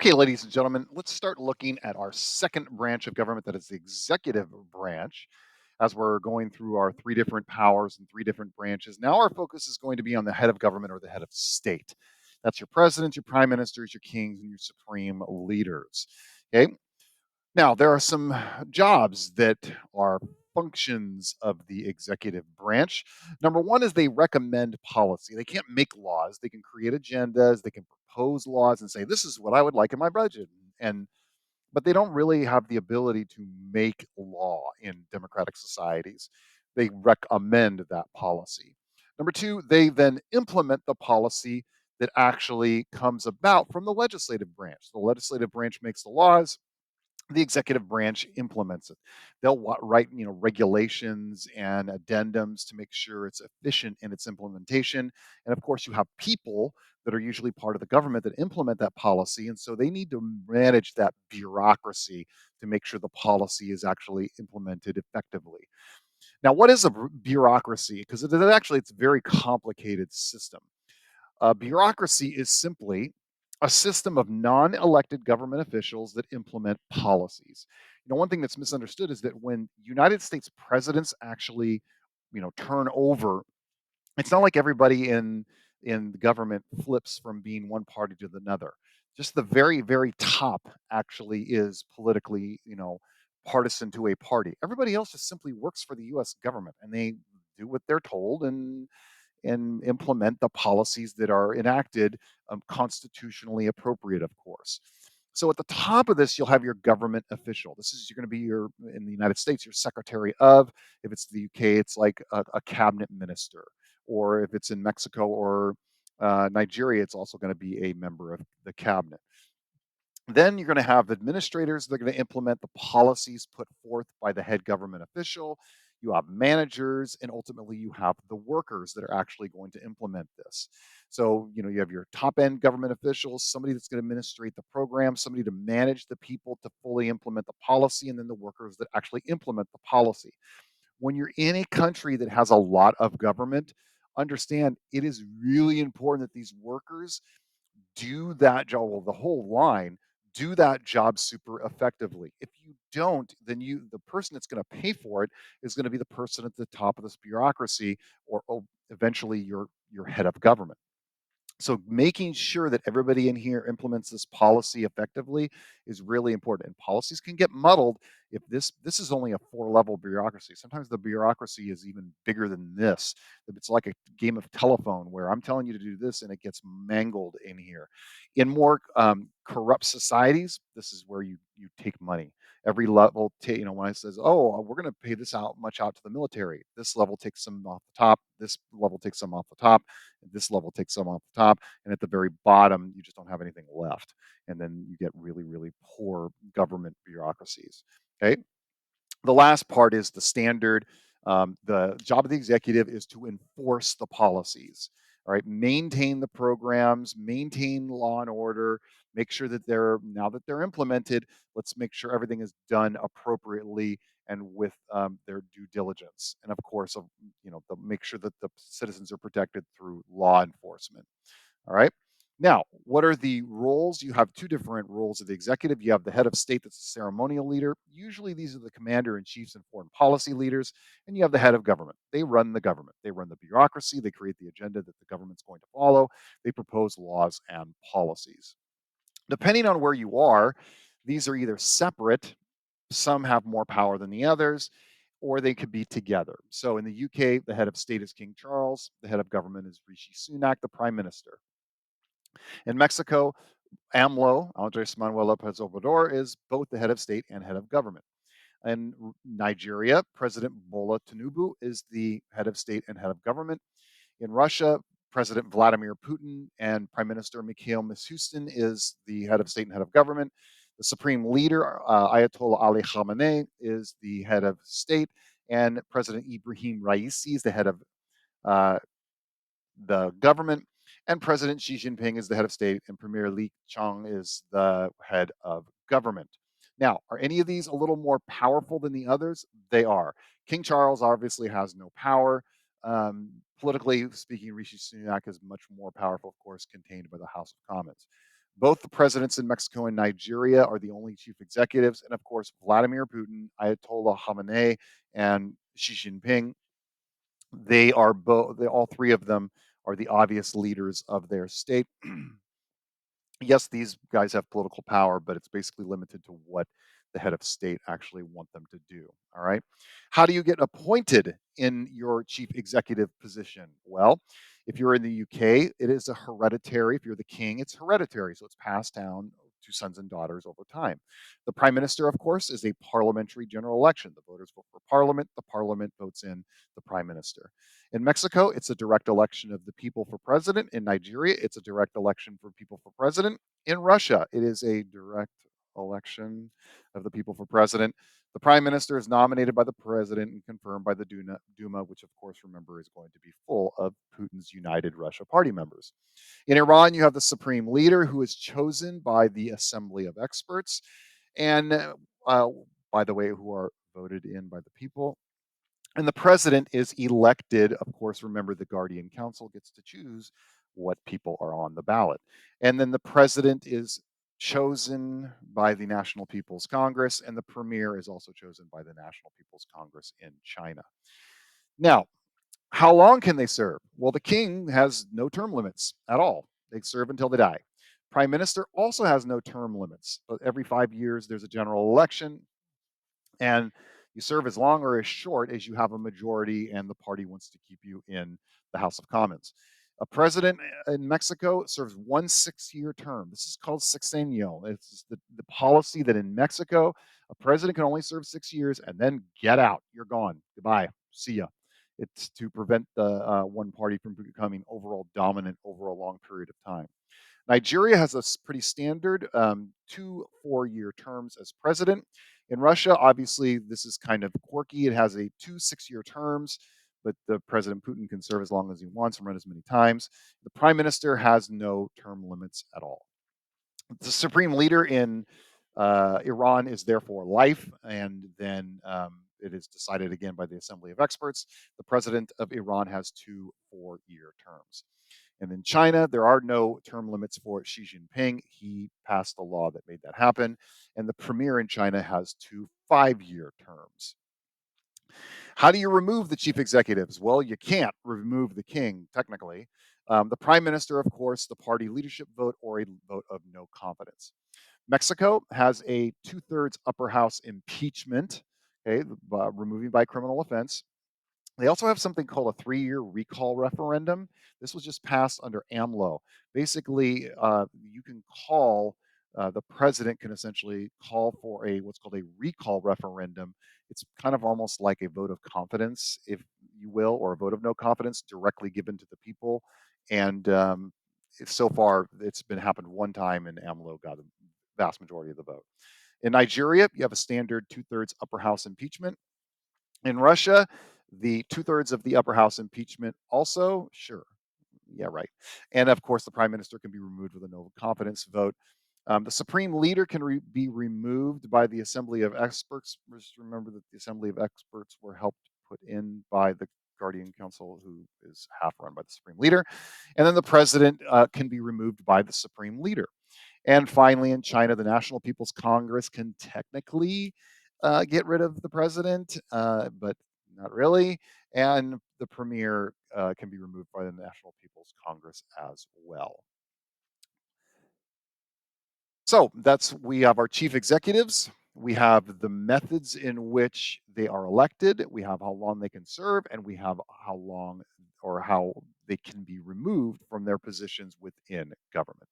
Okay, ladies and gentlemen, let's start looking at our second branch of government, that is the executive branch. As we're going through our three different powers and three different branches, now our focus is going to be on the head of government or the head of state. That's your president, your prime ministers, your kings, and your supreme leaders. Okay. Now, there are some jobs that are functions of the executive branch. Number one is they recommend policy. They can't make laws. They can create agendas. They can propose laws and say, this is what I would like in my budget. And but they don't really have the ability to make law in democratic societies. They recommend that policy. Number two, they then implement the policy that actually comes about from the legislative branch. The legislative branch makes the laws, the executive branch implements it. They'll write, regulations and addendums to make sure it's efficient in its implementation. And of course, you have people that are usually part of the government that implement that policy, and so they need to manage that bureaucracy to make sure the policy is actually implemented effectively. Now, what is a bureaucracy? Because it's a very complicated system. Bureaucracy is simply a system of non-elected government officials that implement policies. One thing that's misunderstood is that when United States presidents actually, turn over, it's not like everybody in the government flips from being one party to another. Just the very, very top actually is politically, partisan to a party. Everybody else just simply works for the U.S. government, and they do what they're told and implement the policies that are enacted, constitutionally appropriate, of course. So at the top of this, you'll have your government official. This is you're going to be your in the United States, your secretary of. If it's the UK, it's like a cabinet minister, or if it's in Mexico or Nigeria, it's also going to be a member of the cabinet. Then you're going to have administrators that are going to implement the policies put forth by the head government official. You have managers, and ultimately you have the workers that are actually going to implement this. So, you have your top end government officials, somebody that's going to administrate the program, somebody to manage the people to fully implement the policy, and then the workers that actually implement the policy. When you're in a country that has a lot of government, understand it is really important that these workers do that job, well, the whole line, do that job super effectively. If you don't, then the person that's going to pay for it is going to be the person at the top of this bureaucracy, or eventually your head of government. So making sure that everybody in here implements this policy effectively is really important. And policies can get muddled if this is only a four-level bureaucracy. Sometimes the bureaucracy is even bigger than this. It's like a game of telephone where I'm telling you to do this and it gets mangled in here. In more corrupt societies, this is where you take money. Every level, when it says, "Oh, we're going to pay this out much out to the military," this level takes some off the top. This level takes some off the top. This level takes some off the top, and at the very bottom, you just don't have anything left. And then you get really, really poor government bureaucracies. Okay. The last part is the standard. The job of the executive is to enforce the policies. All right, maintain the programs, maintain law and order, make sure that now that they're implemented, let's make sure everything is done appropriately and with their due diligence. And of course, they'll make sure that the citizens are protected through law enforcement. All right. Now, what are the roles? You have two different roles of the executive. You have the head of state, that's a ceremonial leader. Usually, these are the commander in chiefs and foreign policy leaders. And you have the head of government. They run the government, they run the bureaucracy, they create the agenda that the government's going to follow, they propose laws and policies. Depending on where you are, these are either separate, some have more power than the others, or they could be together. So in the UK, the head of state is King Charles, the head of government is Rishi Sunak, the prime minister. In Mexico, AMLO, Andres Manuel Lopez Obrador, is both the head of state and head of government. In Nigeria, President Bola Tinubu is the head of state and head of government. In Russia, President Vladimir Putin and Prime Minister Mikhail Mishustin is the head of state and head of government. The supreme leader, Ayatollah Ali Khamenei, is the head of state, and President Ibrahim Raisi is the head of uh, the government, and President Xi Jinping is the head of state, and Premier Li Qiang is the head of government. Now, are any of these a little more powerful than the others? They are. King Charles obviously has no power. Politically speaking, Rishi Sunak is much more powerful, of course, contained by the House of Commons. Both the presidents in Mexico and Nigeria are the only chief executives. And of course, Vladimir Putin, Ayatollah Khamenei, and Xi Jinping, they are both, all three of them are the obvious leaders of their state. Yes, these guys have political power, but it's basically limited to what the head of state actually want them to do. All right. How do you get appointed in your chief executive position? Well, if you're in the UK, it is a hereditary. If you're the king, it's hereditary. So it's passed down to sons and daughters over time. The prime minister, of course, is a parliamentary general election. The voters vote for parliament. The parliament votes in the prime minister. In Mexico, it's a direct election of the people for president. In Nigeria, it's a direct election for people for president. In Russia, it is a direct election of the people for president. The prime minister is nominated by the president and confirmed by the Duma, which, of course, remember, is going to be full of Putin's United Russia Party members. In Iran, you have the supreme leader who is chosen by the Assembly of Experts, and uh, by the way, who are voted in by the people. And the president is elected. Of course, remember the Guardian Council gets to choose what people are on the ballot. And then the president is chosen by the National People's Congress, and the premier is also chosen by the National People's Congress in China. Now, how long can they serve? Well, the king has no term limits at all. They serve until they die. Prime minister also has no term limits. But every 5 years, there's a general election, and you serve as long or as short as you have a majority and the party wants to keep you in the House of Commons. A president in Mexico serves 1 6-year term. This is called sexennial. It's the policy that in Mexico, a president can only serve 6 years and then get out. You're gone. Goodbye. See ya. It's to prevent the one party from becoming overall dominant over a long period of time. Nigeria has a pretty standard 2 4-year terms as president. In Russia, obviously, this is kind of quirky. It has a 2 6-year terms, but the President Putin can serve as long as he wants and run as many times. The prime minister has no term limits at all. The supreme leader in Iran is therefore life, and then it is decided again by the Assembly of Experts. The president of Iran has 2 4-year terms. And in China, there are no term limits for Xi Jinping. He passed a law that made that happen. And the premier in China has 2 5-year terms. How do you remove the chief executives? Well, you can't remove the king, technically. The prime minister, of course, the party leadership vote, or a vote of no confidence. Mexico has a 2/3 upper house impeachment, okay, removing by criminal offense. They also have something called a 3-year recall referendum. This was just passed under AMLO. Basically, you can call, the president can essentially call for a what's called a recall referendum. It's kind of almost like a vote of confidence, if you will, or a vote of no confidence directly given to the people. And so far, it's been happened one time, and AMLO got a vast majority of the vote. In Nigeria, you have a standard 2/3 upper house impeachment. In Russia, the 2/3 of the upper house impeachment also, sure. Yeah, right. And of course, the prime minister can be removed with a no confidence vote. The supreme leader can be removed by the Assembly of Experts. Just remember that the Assembly of Experts were helped put in by the Guardian Council, who is half run by the supreme leader. And then the president can be removed by the supreme leader. And finally, in China, the National People's Congress can technically get rid of the president, but not really. And the premier can be removed by the National People's Congress as well. So that's we have our chief executives. We have the methods in which they are elected. We have how long they can serve, and we have how long or how they can be removed from their positions within government.